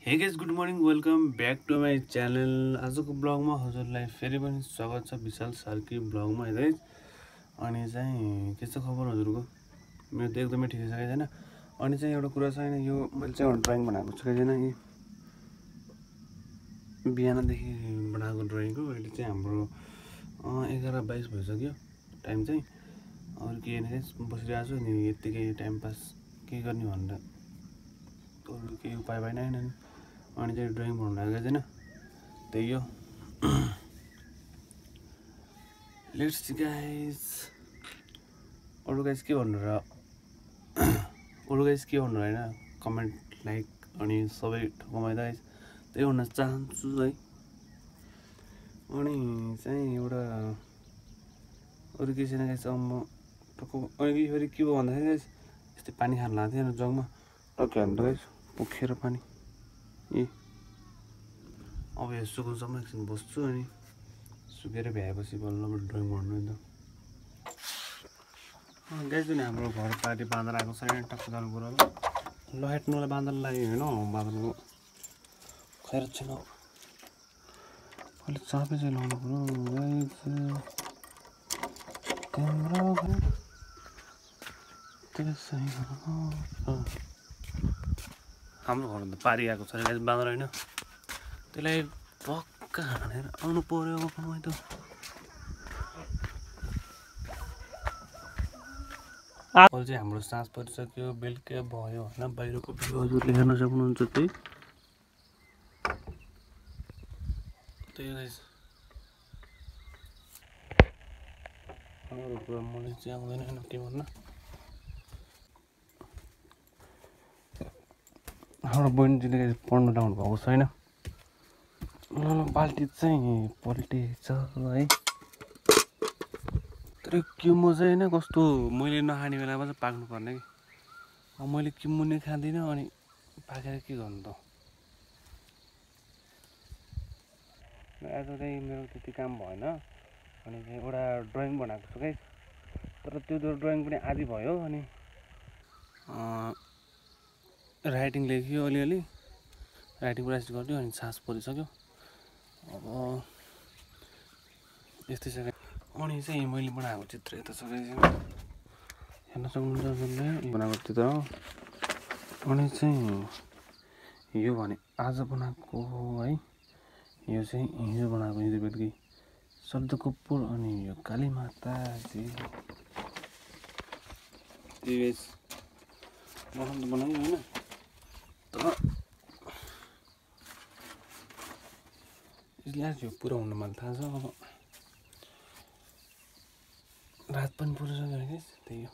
हे guys good morning welcome back to my channel. आजको ब्लगमा हजुरलाई फेरि पनि स्वागत छ विशाल सार्की ब्लगमा है गाइस। अनि चाहिँ के छ खबर हजुरको? मेरो त एकदमै ठिकै छ गाइस हैन। अनि चाहिँ एउटा कुरा छैन, यो मैले चाहिँ एउटा ड्रइङ बनाएको छु गाइस हैन। यो बिहानदेखि बनाएको ड्रइङ हो। अहिले चाहिँ हाम्रो 11:22 भइसक्यो टाइम चाहिँ। अरू के हैन गाइस, बसिरहेको छु नि यतिकै टाइम पास के गर्ने भनेर अरू केही उपाय भएन हैन। अनि चाहिँ ड्रइङ बनाउनु लागेको छैन, त्यही हो। Let's see guys. अरू गाइस के भन्नु र अरू गाइस के भन्नु हैन, कमेन्ट लाइक अनि सबै ठोकमा गाइस त्यही भन्न चाहन्छु है। अनि चाहिँ एउटा अरू के छैन गाइस। म अनि फेरि के भयो भन्दाखेरि गाइस यस्तै पानी खान लाग्थ्यो थिएन जगमा टक्कै हाल्नु गाइस पोखेर पानी। अब यो सुकुनसम्म एकछिन बस्छु अनि सुकेर भ्याएपछि बल्ल ड्रइङ गर्नु नि त। गाइस नि हाम्रो घरपाटी बाँदर आएको छैन, टक्क जानु पर्यो ल। हेट्नुलाई बाँदर लाग्यो होइन, बाँदरको खैर छैन। अहिले चापे चाहिँ लाउनु पर्यो गाइस। तिम्रो हाम्रो घर त पारी आएको छ गाइस बाँदर होइन, त्यसलाई पक्का हानेर आउनु पर्यो अब त। अहिले चाहिँ हाम्रो साँझ परिसक्यो, बेलुका भयो होइन। बाहिरको भ्यू हजुरले हेर्न सक्नुहुन्छ त्यही गाइस। अरू कुरा मलाई चाहिँ आउँदैन होइन के भन्न। हाम्रो बहिनीले पढ्नु लाउनु भएको छैन, बाल्टी चाहिँ पल्टेछ है। तर किमो चाहिँ होइन कस्तो मैले नखाने बेलामा चाहिँ पाक्नु पर्ने कि। अब मैले किमो नै खाँदिनँ अनि पाकेर के गर्नु त। आज चाहिँ मेरो त्यति काम भएन। अनि चाहिँ एउटा ड्रइङ बनाएको छु गाइस, तर त्यो ड्रइङ पनि आधी भयो। अनि राइटिङ लेख्यो अलिअलि, राइटिङ प्र्याक्टिस गरिदियो अनि साँझ परिसक्यो। अब यस्तै छ। अनि चाहिँ मैले बनाएको चित्र यता छ गाइस, हेर्न सक्नुहुन्छ हजुरले बनाएको चित्र हो। अनि चाहिँ यो भने आज बनाएको हो है। यो चाहिँ हिजो बनाएको, हिजो बेलुकी शब्द कपुर। अनि यो काली माताजी बनाउनु त बनायो होइन, तर यसले आज यो पुरा हुन मलाई थाहा छ। अब रात पनि पुरा छ गाइस, त्यही हो।